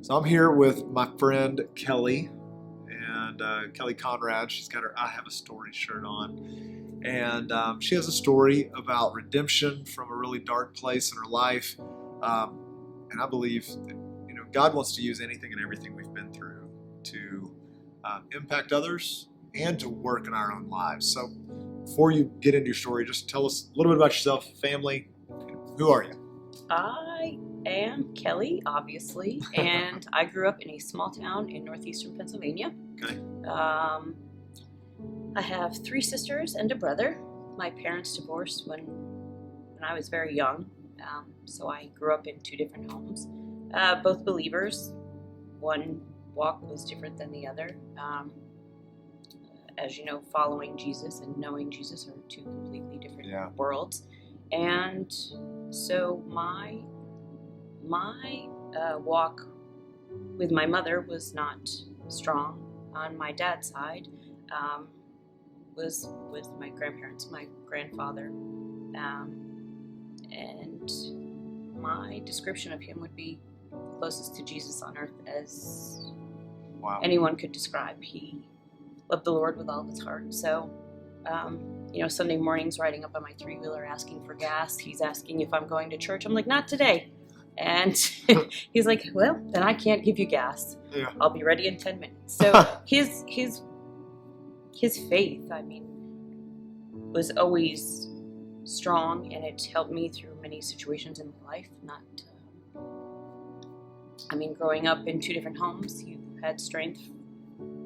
So I'm here with my friend Kelly, and Kelly Conrad. She's got her "I Have a Story" shirt on, and she has a story about redemption from a really dark place in her life. And I believe that, God wants to use anything and everything we've been through to impact others and to work in our own lives. So before you get into your story, just tell us a little bit about yourself, family. Who are you? I am Kelly, obviously, and I grew up in a small town in northeastern Pennsylvania. Okay. I have 3 sisters and a brother. My parents divorced when I was very young, so I grew up in 2 different homes, both believers. One walk was different than the other. As you know, following Jesus and knowing Jesus are 2 completely different worlds. And so my walk with my mother was not strong. On my dad's side, was with my grandparents, my grandfather, and my description of him would be closest to Jesus on earth as anyone could describe. He loved the Lord with all of his heart. So, Sunday mornings riding up on my 3-wheeler asking for gas, he's asking if I'm going to church. I'm like, not today. And he's like, well, then I can't give you gas. Yeah. I'll be ready in 10 minutes. So his faith, was always strong, and it helped me through many situations in my life. Growing up in 2 different homes, you had strength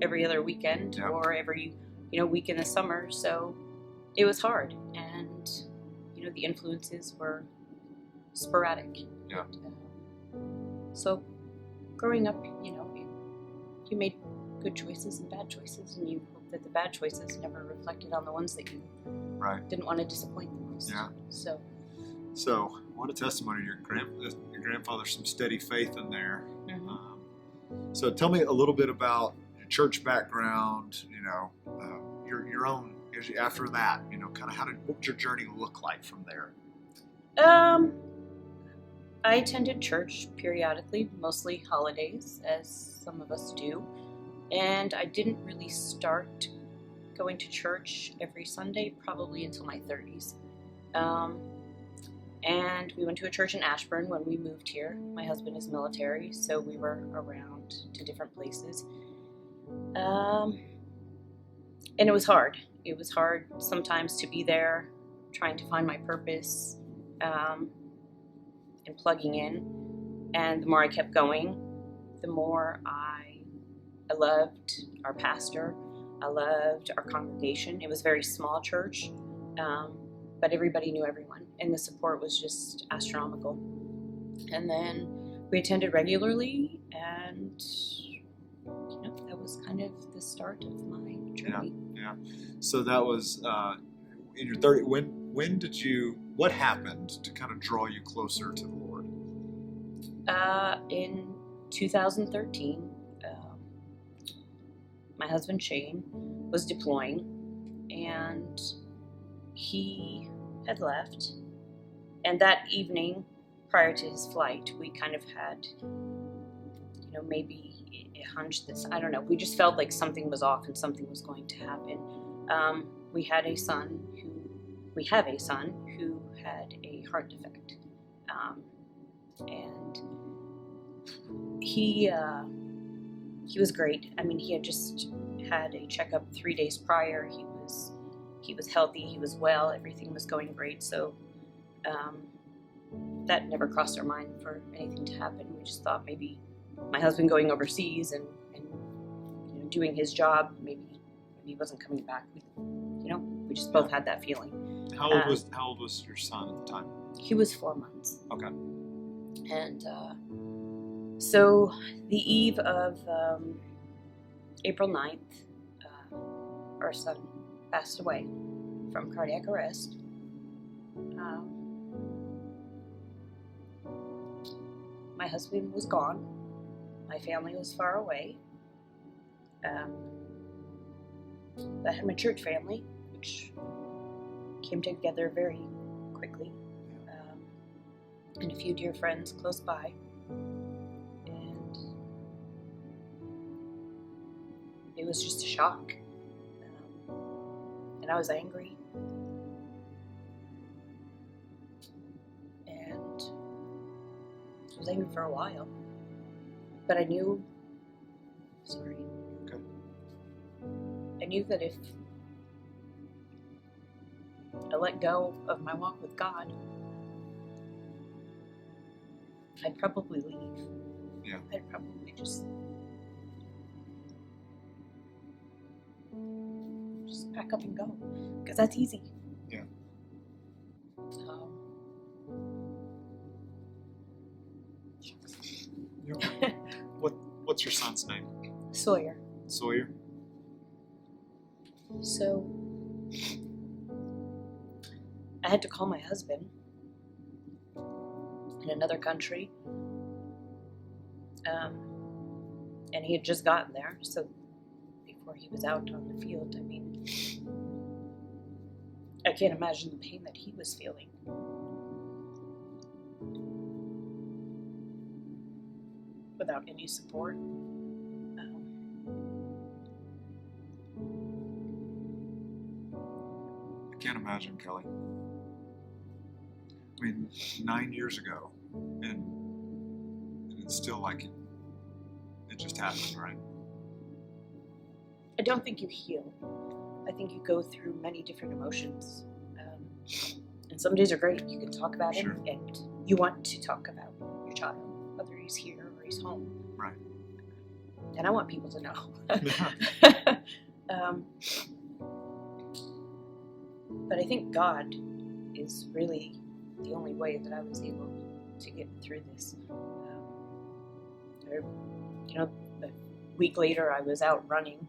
every other weekend or every week in the summer. So it was hard, and the influences were sporadic. Yeah. So growing up, you made good choices and bad choices, and you hope that the bad choices never reflected on the ones that you didn't want to disappoint the most. Yeah. So what a testimony to your grandfather's some steady faith in there. Mm-hmm. So tell me a little bit about your church background. Your own. After that, what did your journey look like from there? I attended church periodically, mostly holidays, as some of us do, and I didn't really start going to church every Sunday probably until my 30s. And we went to a church in Ashburn when we moved here. My husband is military, so we were around to different places. And it was hard. It was hard sometimes to be there, trying to find my purpose, and plugging in. And the more I kept going, the more I loved our pastor. I loved our congregation. It was a very small church, but everybody knew everyone, and the support was just astronomical. And then we attended regularly, and that was kind of the start of my journey. Yeah. So that was in your 30s. What happened to kind of draw you closer to the Lord? In 2013, my husband Shane was deploying, and he had left. And that evening, prior to his flight, we kind of had, maybe a hunch that, I don't know, we just felt like something was off and something was going to happen. We have a son who had a heart defect, and he was great. He had just had a checkup 3 days prior. He was healthy. He was well. Everything was going great. So that never crossed our mind for anything to happen. We just thought maybe my husband going overseas and doing his job, maybe he wasn't coming back. We just both had that feeling. How old was your son at the time? He was 4 months. Okay. And so the eve of April 9th, our son passed away from cardiac arrest. My husband was gone. My family was far away. I had my church family, which came together very quickly, and a few dear friends close by. And it was just a shock. And I was angry. And I was angry for a while. But I knew, Okay. I knew that if I let go of my walk with God, I'd probably leave. Yeah. I'd probably just pack up and go, because that's easy. Yeah. What's your son's name? Sawyer. Sawyer. So I had to call my husband in another country, and he had just gotten there. So before he was out on the field, I mean, I can't imagine the pain that he was feeling. Without any support. I can't imagine, Kelly. I mean, 9 years ago, and it's still like it just happened, right? I don't think you heal. I think you go through many different emotions. And some days are great. You can talk about Sure. it, and you want to talk about your child, whether he's here or he's home. Right. And I want people to know. But I think God is really the only way that I was able to get through this. A week later, I was out running,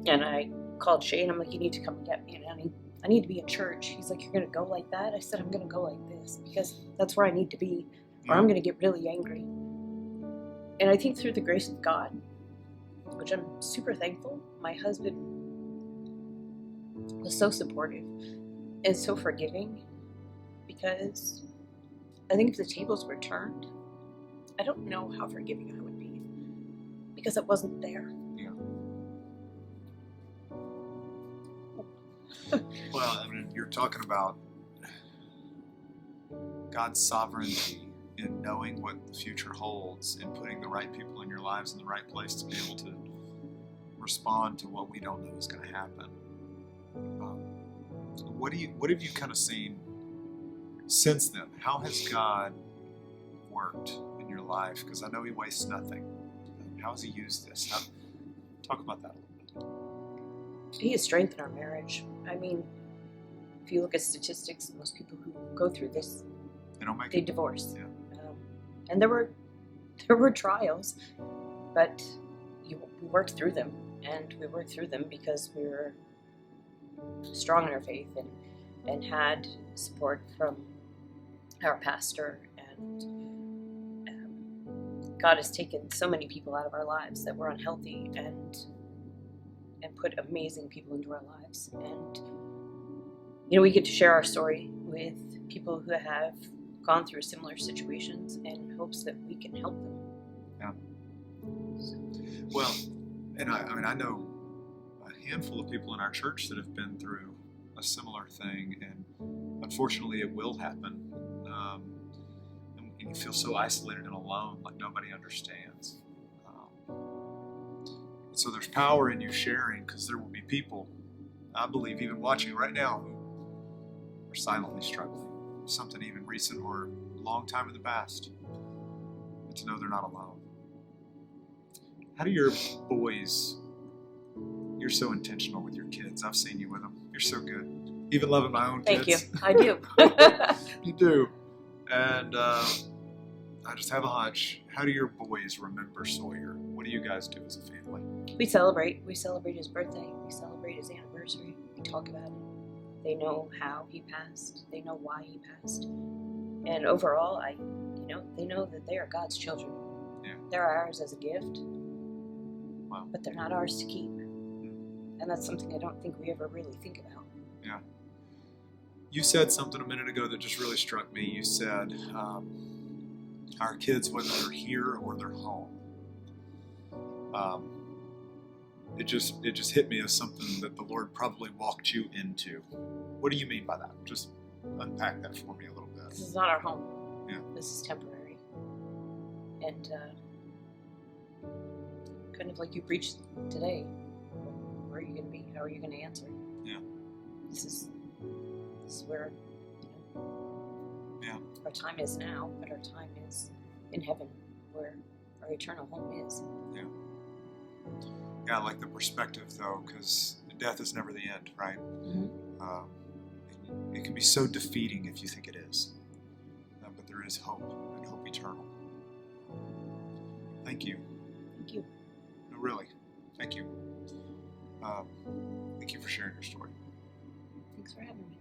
and I called Shane. I'm like, you need to come and get me, and I need to be in church. He's like, you're going to go like that? I said, I'm going to go like this, because that's where I need to be, or I'm going to get really angry. And I think through the grace of God, which I'm super thankful, my husband was so supportive and so forgiving, because I think if the tables were turned, I don't know how forgiving I would be, because it wasn't there. Yeah. Well, I mean, you're talking about God's sovereignty in knowing what the future holds and putting the right people in your lives in the right place to be able to respond to what we don't know is going to happen. What have you kind of seen since then? How has God worked in your life? Because I know He wastes nothing. How has He used this? Talk about that a little bit. He has strengthened our marriage. I mean, if you look at statistics, most people who go through this, they divorce. Yeah. And there were trials, but we worked through them, and we worked through them because we were strong in our faith and had support from our pastor, and God has taken so many people out of our lives that were unhealthy and put amazing people into our lives. And we get to share our story with people who have gone through similar situations in hopes that we can help them. Yeah. Well, and I know a handful of people in our church that have been through a similar thing, and unfortunately it will happen. And you feel so isolated and alone, like nobody understands. So there's power in you sharing, because there will be people, I believe, even watching right now, who are silently struggling. Something even recent or a long time in the past. But to know they're not alone. How do your boys, you're so intentional with your kids. I've seen you with them. You're so good. Even loving my own Thank kids. you. I do. You do. And I just have a hunch. How do your boys remember Sawyer? What do you guys do as a family? We celebrate. We celebrate his birthday. We celebrate his anniversary. We talk about it. They know how he passed. They know why he passed. And overall, they know that they are God's children. Yeah. They're ours as a gift. Wow. But they're not ours to keep. And that's something I don't think we ever really think about. Yeah. You said something a minute ago that just really struck me. You said our kids, whether they're here or they're home, it just hit me as something that the Lord probably walked you into. What do you mean by that? Just unpack that for me a little bit. This is not our home. Yeah. This is temporary. And kind of like you preached today, where are you going to be? How are you going to answer? Yeah. This is where Yeah. our time is now, but our time is in heaven, where our eternal home is. Yeah. Yeah, I like the perspective though, because death is never the end, right? It can be so defeating if you think it is, but there is hope, and hope eternal. Thank you. Thank you. No, really, thank you. Thank you for sharing your story. Thanks for having me.